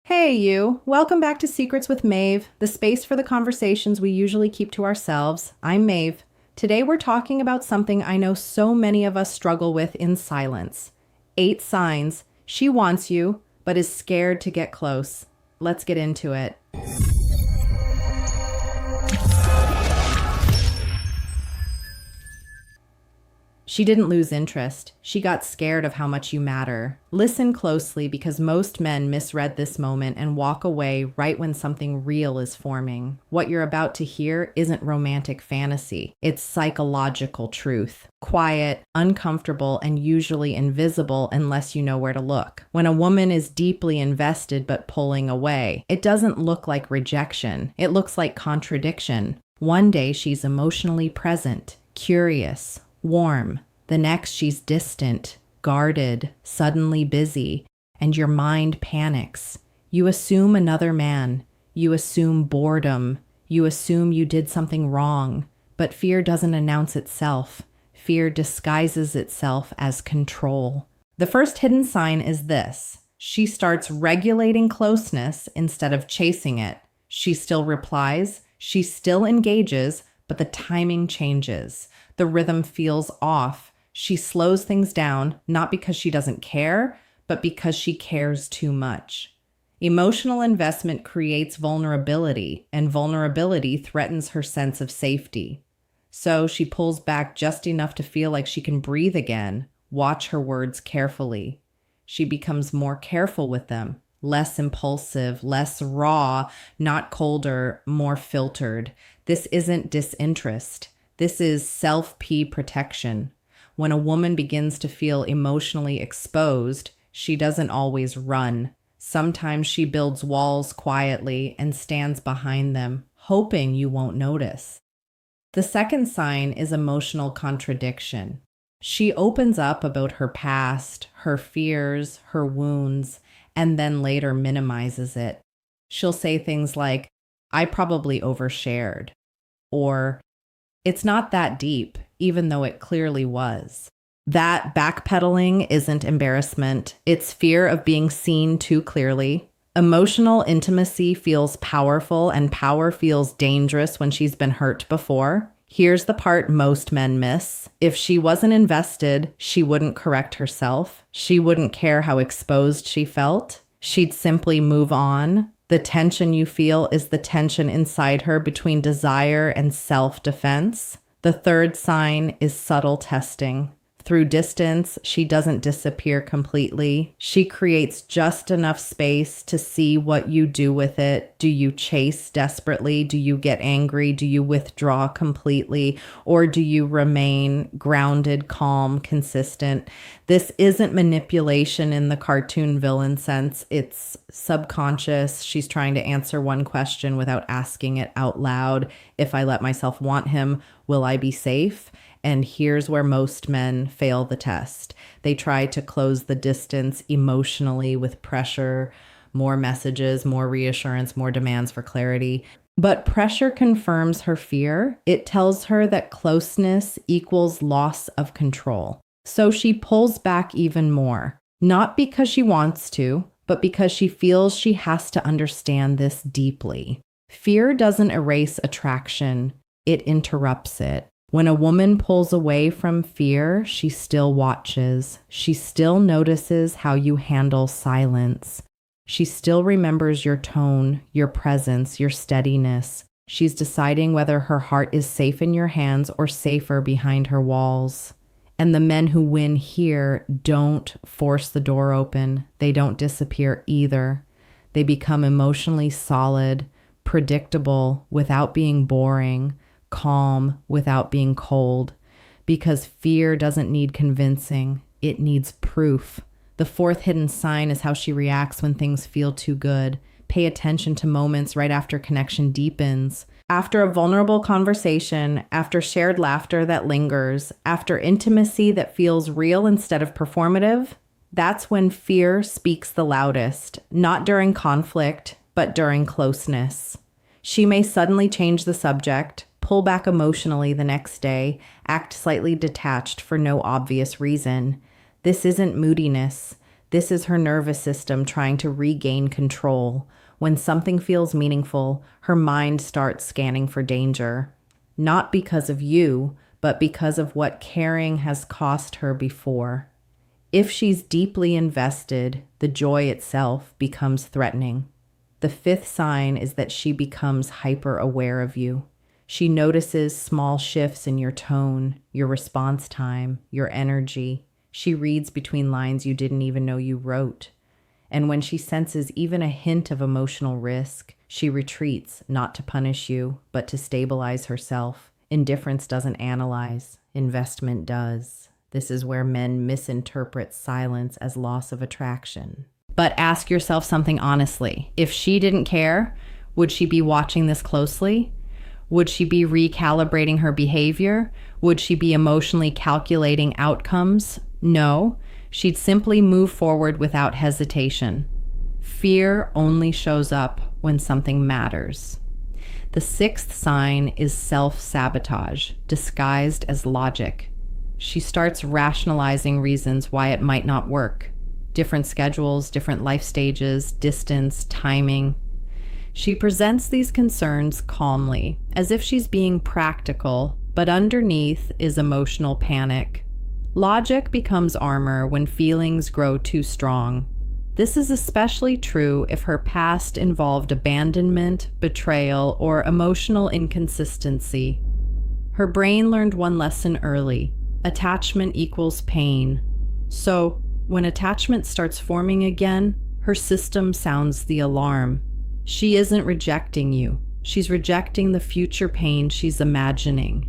Hey, you. Welcome back to Secrets with Maeve, the space for the conversations we usually keep to ourselves. I'm Maeve. Today we're talking about something I know so many of us struggle with in silence. 8 signs she wants you, but is scared to get close. Let's get into it. She didn't lose interest. She got scared of how much you matter. Listen closely because most men misread this moment and walk away right when something real is forming. What you're about to hear isn't romantic fantasy. It's psychological truth. Quiet, uncomfortable, and usually invisible unless you know where to look. When a woman is deeply invested but pulling away, it doesn't look like rejection. It looks like contradiction. One day she's emotionally present, curious, warm. The next, she's distant, guarded, suddenly busy, and your mind panics. You assume another man. You assume boredom. You assume you did something wrong. But fear doesn't announce itself. Fear disguises itself as control. The first hidden sign is this. She starts regulating closeness instead of chasing it. She still replies. She still engages, but the timing changes. The rhythm feels off. She slows things down, not because she doesn't care, but because she cares too much. Emotional investment creates vulnerability, and vulnerability threatens her sense of safety. So she pulls back just enough to feel like she can breathe again. Watch her words carefully. She becomes more careful with them, less impulsive, less raw, not colder, more filtered. This isn't disinterest. This is self-P protection. When a woman begins to feel emotionally exposed, she doesn't always run. Sometimes she builds walls quietly and stands behind them, hoping you won't notice. The second sign is emotional contradiction. She opens up about her past, her fears, her wounds, and then later minimizes it. She'll say things like, "I probably overshared," or "It's not that deep, even though it clearly was." That backpedaling isn't embarrassment. It's fear of being seen too clearly. Emotional intimacy feels powerful, and power feels dangerous when she's been hurt before. Here's the part most men miss. If she wasn't invested, she wouldn't correct herself. She wouldn't care how exposed she felt. She'd simply move on. The tension you feel is the tension inside her between desire and self-defense. The third sign is subtle testing. Through distance, she doesn't disappear completely. She creates just enough space to see what you do with it. Do you chase desperately? Do you get angry? Do you withdraw completely? Or do you remain grounded, calm, consistent? This isn't manipulation in the cartoon villain sense. It's subconscious. She's trying to answer one question without asking it out loud. If I let myself want him, will I be safe? And here's where most men fail the test. They try to close the distance emotionally with pressure, more messages, more reassurance, more demands for clarity. But pressure confirms her fear. It tells her that closeness equals loss of control. So she pulls back even more, not because she wants to, but because she feels she has to understand this deeply. Fear doesn't erase attraction, it interrupts it. When a woman pulls away from fear, she still watches. She still notices how you handle silence. She still remembers your tone, your presence, your steadiness. She's deciding whether her heart is safe in your hands or safer behind her walls. And the men who win here don't force the door open. They don't disappear either. They become emotionally solid, predictable without being boring, calm without being cold, because fear doesn't need convincing, it needs proof. The fourth hidden sign is how she reacts when things feel too good. Pay attention to moments right after connection deepens. After a vulnerable conversation, after shared laughter that lingers, after intimacy that feels real instead of performative, that's when fear speaks the loudest, not during conflict, but during closeness. She may suddenly change the subject, pull back emotionally the next day, act slightly detached for no obvious reason. This isn't moodiness. This is her nervous system trying to regain control. When something feels meaningful, her mind starts scanning for danger. Not because of you, but because of what caring has cost her before. If she's deeply invested, the joy itself becomes threatening. The fifth sign is that she becomes hyper aware of you. She notices small shifts in your tone, your response time, your energy. She reads between lines you didn't even know you wrote. And when she senses even a hint of emotional risk, she retreats, not to punish you, but to stabilize herself. Indifference doesn't analyze, investment does. This is where men misinterpret silence as loss of attraction. But ask yourself something honestly. If she didn't care, would she be watching this closely? Would she be recalibrating her behavior? Would she be emotionally calculating outcomes? No, she'd simply move forward without hesitation. Fear only shows up when something matters. The sixth sign is self-sabotage, disguised as logic. She starts rationalizing reasons why it might not work. Different schedules, different life stages, distance, timing. She presents these concerns calmly, as if she's being practical, but underneath is emotional panic. Logic becomes armor when feelings grow too strong. This is especially true if her past involved abandonment, betrayal, or emotional inconsistency. Her brain learned one lesson early: attachment equals pain. So, when attachment starts forming again, her system sounds the alarm. She isn't rejecting you. She's rejecting the future pain she's imagining.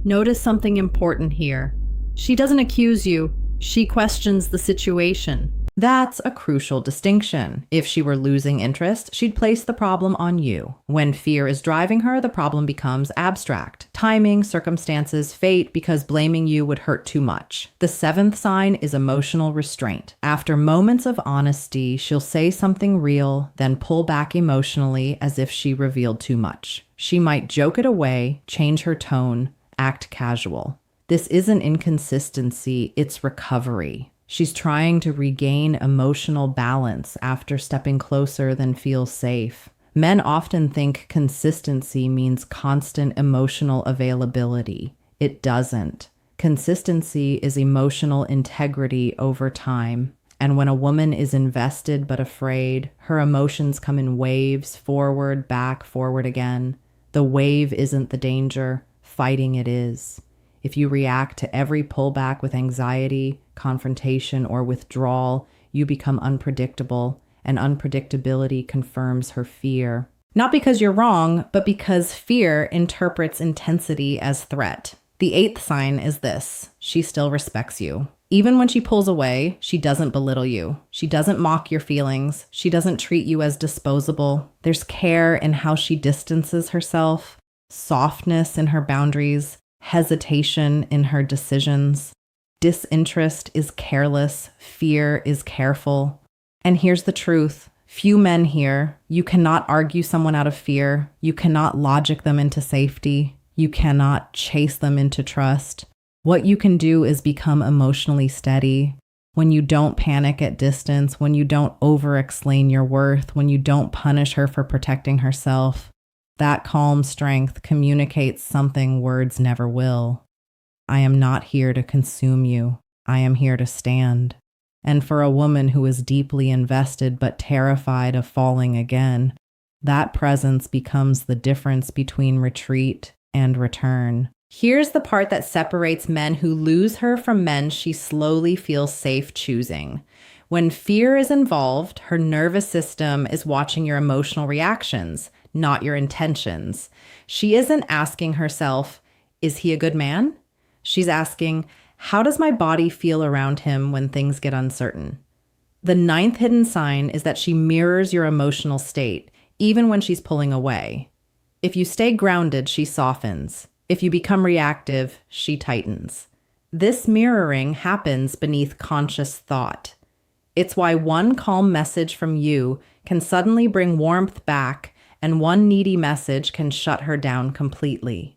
Notice something important here. She doesn't accuse you. She questions the situation. That's a crucial distinction. If she were losing interest, she'd place the problem on you. When fear is driving her, the problem becomes abstract. Timing, circumstances, fate, because blaming you would hurt too much. The seventh sign is emotional restraint. After moments of honesty, she'll say something real, then pull back emotionally as if she revealed too much. She might joke it away, change her tone, act casual. This isn't inconsistency, it's recovery. She's trying to regain emotional balance after stepping closer than feels safe. Men often think consistency means constant emotional availability. It doesn't. Consistency is emotional integrity over time. And when a woman is invested but afraid, her emotions come in waves, forward, back, forward again. The wave isn't the danger, fighting it is. If you react to every pullback with anxiety, confrontation, or withdrawal, you become unpredictable, and unpredictability confirms her fear. Not because you're wrong, but because fear interprets intensity as threat. The eighth sign is this: she still respects you. Even when she pulls away, she doesn't belittle you. She doesn't mock your feelings. She doesn't treat you as disposable. There's care in how she distances herself, softness in her boundaries, hesitation in her decisions. Disinterest is careless. Fear is careful. And here's the truth. Few men here. You cannot argue someone out of fear. You cannot logic them into safety. You cannot chase them into trust. What you can do is become emotionally steady. When you don't panic at distance, when you don't over-explain your worth, when you don't punish her for protecting herself, that calm strength communicates something words never will. I am not here to consume you. I am here to stand. And for a woman who is deeply invested but terrified of falling again, that presence becomes the difference between retreat and return. Here's the part that separates men who lose her from men she slowly feels safe choosing. When fear is involved, her nervous system is watching your emotional reactions, not your intentions. She isn't asking herself, is he a good man? She's asking, how does my body feel around him when things get uncertain? The ninth hidden sign is that she mirrors your emotional state, even when she's pulling away. If you stay grounded, she softens. If you become reactive, she tightens. This mirroring happens beneath conscious thought. It's why one calm message from you can suddenly bring warmth back, and one needy message can shut her down completely.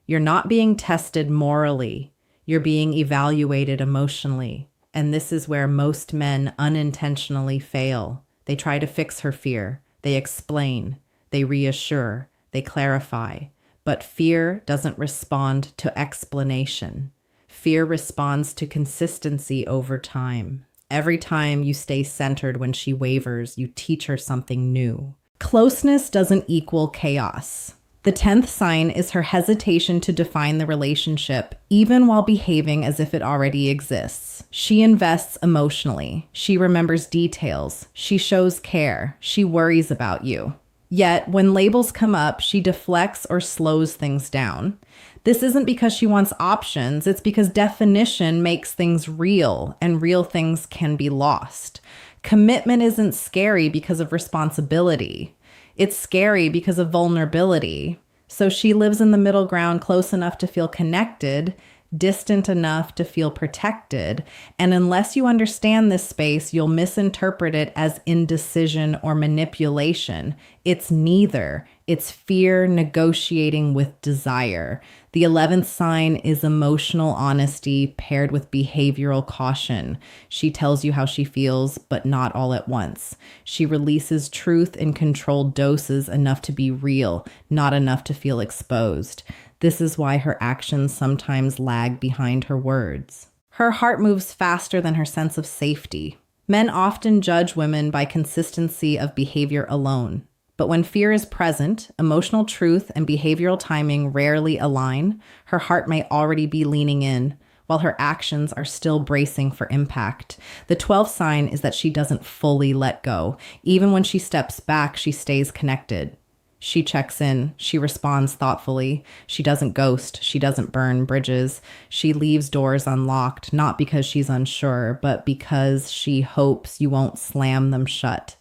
You're not being tested morally. You're being evaluated emotionally. And this is where most men unintentionally fail. They try to fix her fear. They explain. They reassure. They clarify. But fear doesn't respond to explanation. Fear responds to consistency over time. Every time you stay centered when she wavers, you teach her something new. Closeness doesn't equal chaos. The 10th sign is her hesitation to define the relationship, even while behaving as if it already exists. She invests emotionally. She remembers details. She shows care. She worries about you. Yet, when labels come up, she deflects or slows things down. This isn't because she wants options. It's because definition makes things real, and real things can be lost. Commitment isn't scary because of responsibility. It's scary because of vulnerability. So she lives in the middle ground, close enough to feel connected, distant enough to feel protected. And unless you understand this space, you'll misinterpret it as indecision or manipulation. It's neither. It's fear negotiating with desire. The 11th sign is emotional honesty paired with behavioral caution. She tells you how she feels, but not all at once. She releases truth in controlled doses, enough to be real, not enough to feel exposed. This is why her actions sometimes lag behind her words. Her heart moves faster than her sense of safety. Men often judge women by consistency of behavior alone. But when fear is present, emotional truth and behavioral timing rarely align. Her heart may already be leaning in, while her actions are still bracing for impact. The 12th sign is that she doesn't fully let go. Even when she steps back, she stays connected. She checks in. She responds thoughtfully. She doesn't ghost. She doesn't burn bridges. She leaves doors unlocked, not because she's unsure, but because she hopes you won't slam them shut.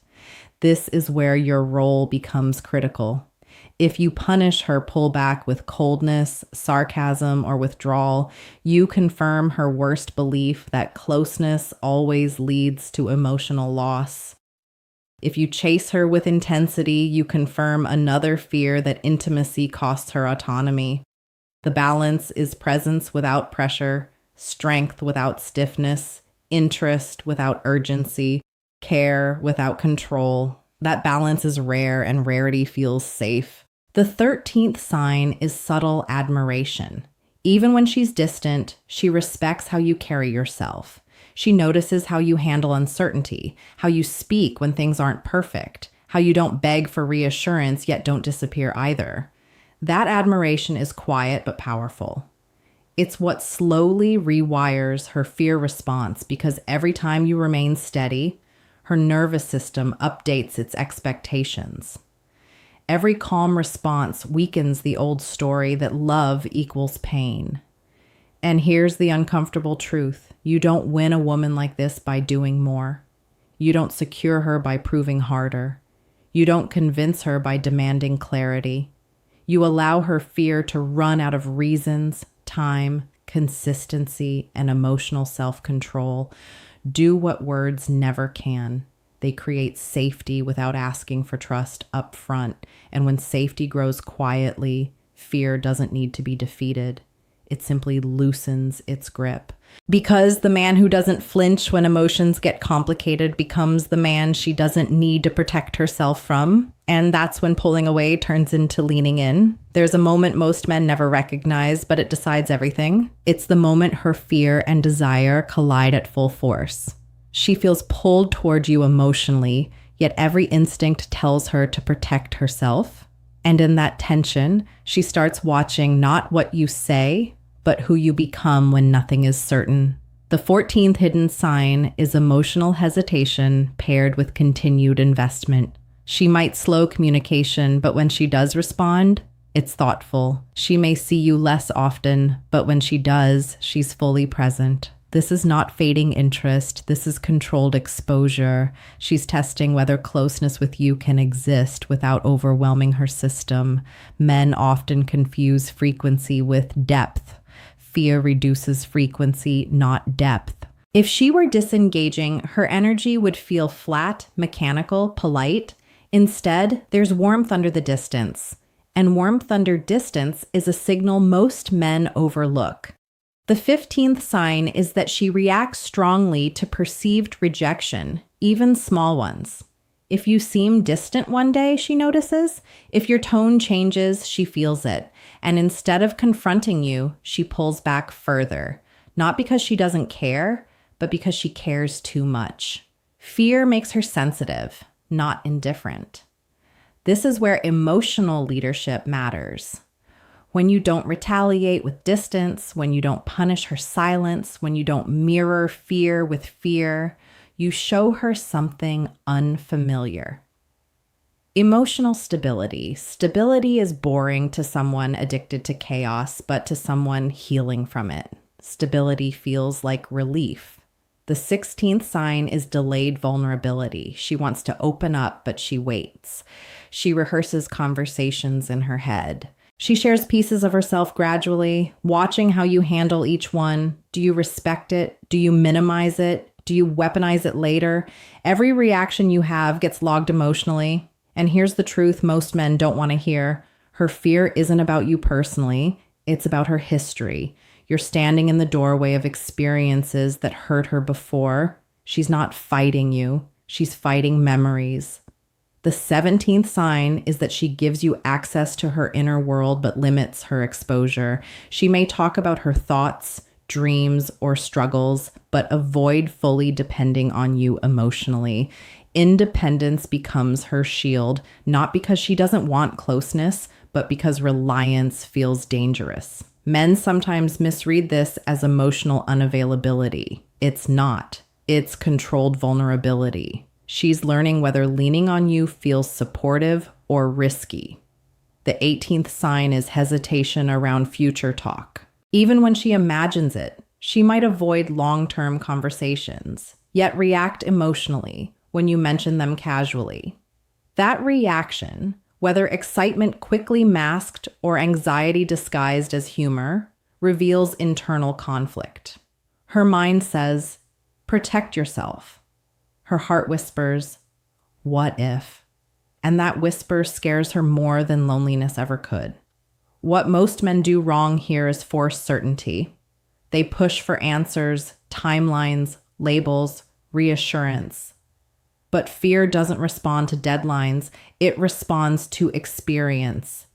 This is where your role becomes critical. If you punish her pullback with coldness, sarcasm, or withdrawal, you confirm her worst belief that closeness always leads to emotional loss. If you chase her with intensity, you confirm another fear that intimacy costs her autonomy. The balance is presence without pressure, strength without stiffness, interest without urgency, care without control. That balance is rare, and rarity feels safe. The 13th sign is subtle admiration. Even when she's distant, she respects how you carry yourself. She notices how you handle uncertainty, how you speak when things aren't perfect, how you don't beg for reassurance yet don't disappear either. That admiration is quiet but powerful. It's what slowly rewires her fear response, because every time you remain steady, her nervous system updates its expectations. Every calm response weakens the old story that love equals pain. And here's the uncomfortable truth. You don't win a woman like this by doing more. You don't secure her by proving harder. You don't convince her by demanding clarity. You allow her fear to run out of reasons, time, consistency, and emotional self-control. Do what words never can. They create safety without asking for trust up front. And when safety grows quietly, fear doesn't need to be defeated. It simply loosens its grip. Because the man who doesn't flinch when emotions get complicated becomes the man she doesn't need to protect herself from. And that's when pulling away turns into leaning in. There's a moment most men never recognize, but it decides everything. It's the moment her fear and desire collide at full force. She feels pulled toward you emotionally, yet every instinct tells her to protect herself. And in that tension, she starts watching not what you say, but who you become when nothing is certain. The 14th hidden sign is emotional hesitation paired with continued investment. She might slow communication, but when she does respond, it's thoughtful. She may see you less often, but when she does, she's fully present. This is not fading interest. This is controlled exposure. She's testing whether closeness with you can exist without overwhelming her system. Men often confuse frequency with depth. Fear reduces frequency, not depth. If she were disengaging, her energy would feel flat, mechanical, polite. Instead, there's warmth under the distance. And warmth under distance is a signal most men overlook. The 15th sign is that she reacts strongly to perceived rejection, even small ones. If you seem distant one day, she notices. If your tone changes, she feels it. And instead of confronting you, she pulls back further. Not because she doesn't care, but because she cares too much. Fear makes her sensitive, not indifferent. This is where emotional leadership matters. When you don't retaliate with distance, when you don't punish her silence, when you don't mirror fear with fear, you show her something unfamiliar. Emotional stability. Stability is boring to someone addicted to chaos, but to someone healing from it. Stability feels like relief. The 16th sign is delayed vulnerability. She wants to open up, but she waits. She rehearses conversations in her head. She shares pieces of herself gradually, watching how you handle each one. Do you respect it? Do you minimize it? Do you weaponize it later? Every reaction you have gets logged emotionally. And here's the truth most men don't want to hear. Her fear isn't about you personally. It's about her history. You're standing in the doorway of experiences that hurt her before. She's not fighting you. She's fighting memories. The 17th sign is that she gives you access to her inner world but limits her exposure. She may talk about her thoughts, dreams, or struggles, but avoid fully depending on you emotionally. Independence becomes her shield, not because she doesn't want closeness, but because reliance feels dangerous. Men sometimes misread this as emotional unavailability. It's not. It's controlled vulnerability. She's learning whether leaning on you feels supportive or risky. The 18th sign is hesitation around future talk. Even when she imagines it, she might avoid long-term conversations, yet react emotionally when you mention them casually. That reaction, whether excitement quickly masked or anxiety disguised as humor, reveals internal conflict. Her mind says, protect yourself. Her heart whispers, what if? And that whisper scares her more than loneliness ever could. What most men do wrong here is force certainty. They push for answers, timelines, labels, reassurance. But fear doesn't respond to deadlines, it responds to experience.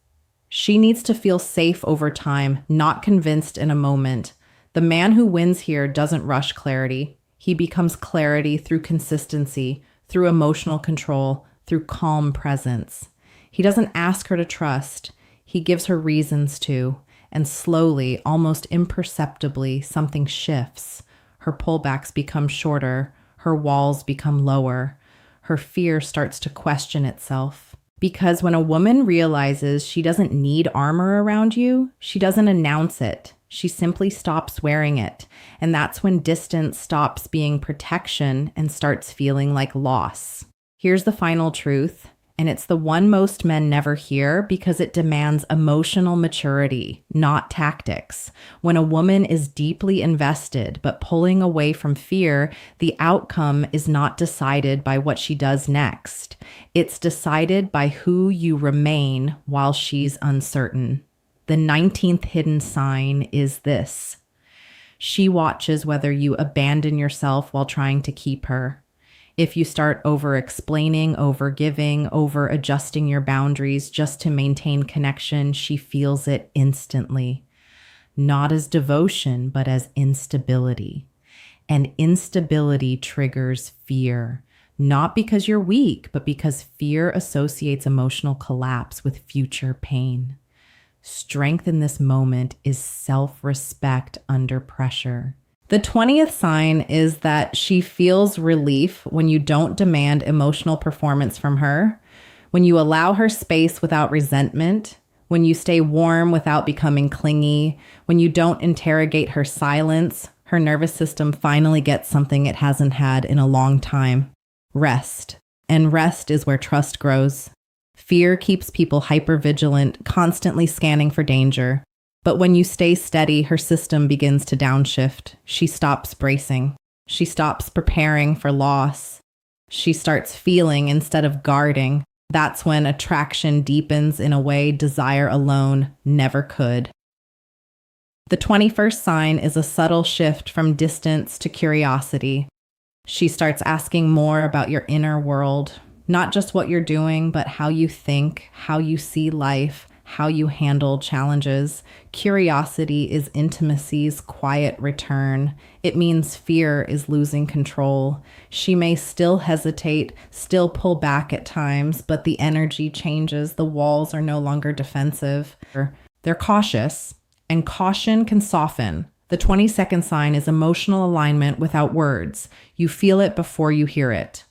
She needs to feel safe over time, not convinced in a moment. The man who wins here doesn't rush clarity. He becomes clarity through consistency, through emotional control, through calm presence. He doesn't ask her to trust. He gives her reasons to, and slowly, almost imperceptibly, something shifts. Her pullbacks become shorter. Her walls become lower. Her fear starts to question itself. Because when a woman realizes she doesn't need armor around you, she doesn't announce it. She simply stops wearing it. And that's when distance stops being protection and starts feeling like loss. Here's the final truth, and it's the one most men never hear because it demands emotional maturity, not tactics. When a woman is deeply invested but pulling away from fear, the outcome is not decided by what she does next. It's decided by who you remain while she's uncertain. The 19th hidden sign is this. She watches whether you abandon yourself while trying to keep her. If you start over-explaining, over-giving, over-adjusting your boundaries just to maintain connection, she feels it instantly. Not as devotion, but as instability. And instability triggers fear. Not because you're weak, but because fear associates emotional collapse with future pain. Strength in this moment is self-respect under pressure. The 20th sign is that she feels relief when you don't demand emotional performance from her, when you allow her space without resentment, when you stay warm without becoming clingy, when you don't interrogate her silence. Her nervous system finally gets something it hasn't had in a long time: rest. And rest is where trust grows. Fear keeps people hypervigilant, constantly scanning for danger. But when you stay steady, her system begins to downshift. She stops bracing. She stops preparing for loss. She starts feeling instead of guarding. That's when attraction deepens in a way desire alone never could. The 21st sign is a subtle shift from distance to curiosity. She starts asking more about your inner world, not just what you're doing, but how you think, how you see life, how you handle challenges. Curiosity is intimacy's quiet return. It means fear is losing control. She may still hesitate, still pull back at times, but the energy changes. The walls are no longer defensive. They're cautious, and caution can soften. The 22nd sign is emotional alignment without words. You feel it before you hear it.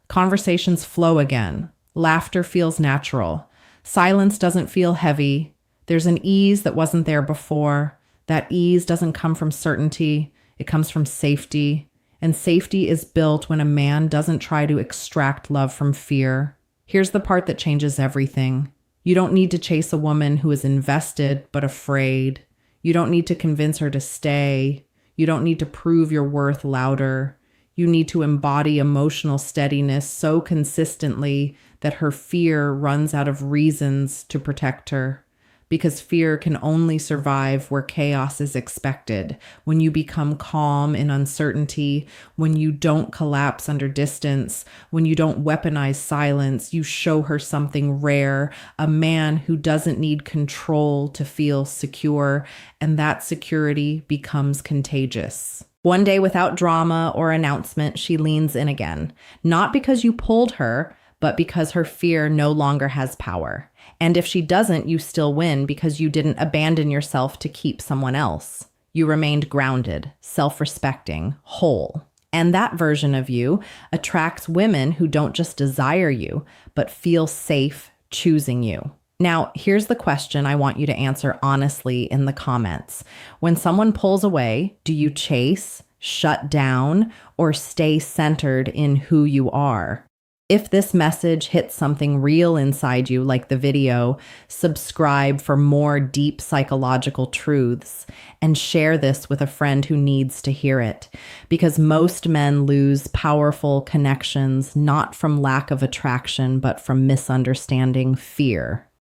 Conversations flow again. Laughter feels natural. Silence doesn't feel heavy. There's an ease that wasn't there before. That ease doesn't come from certainty. It comes from safety. And safety is built when a man doesn't try to extract love from fear. Here's the part that changes everything. You don't need to chase a woman who is invested but afraid. You don't need to convince her to stay. You don't need to prove your worth louder. You need to embody emotional steadiness so consistently that her fear runs out of reasons to protect her. Because fear can only survive where chaos is expected. When you become calm in uncertainty, when you don't collapse under distance, when you don't weaponize silence, you show her something rare, a man who doesn't need control to feel secure, and that security becomes contagious. One day without drama or announcement, she leans in again. Not because you pulled her, but because her fear no longer has power. And if she doesn't, you still win because you didn't abandon yourself to keep someone else. You remained grounded, self-respecting, whole. And that version of you attracts women who don't just desire you, but feel safe choosing you. Now, here's the question I want you to answer honestly in the comments. When someone pulls away, do you chase, shut down, or stay centered in who you are? If this message hits something real inside you, like the video, subscribe for more deep psychological truths and share this with a friend who needs to hear it. Because most men lose powerful connections, not from lack of attraction, but from misunderstanding fear.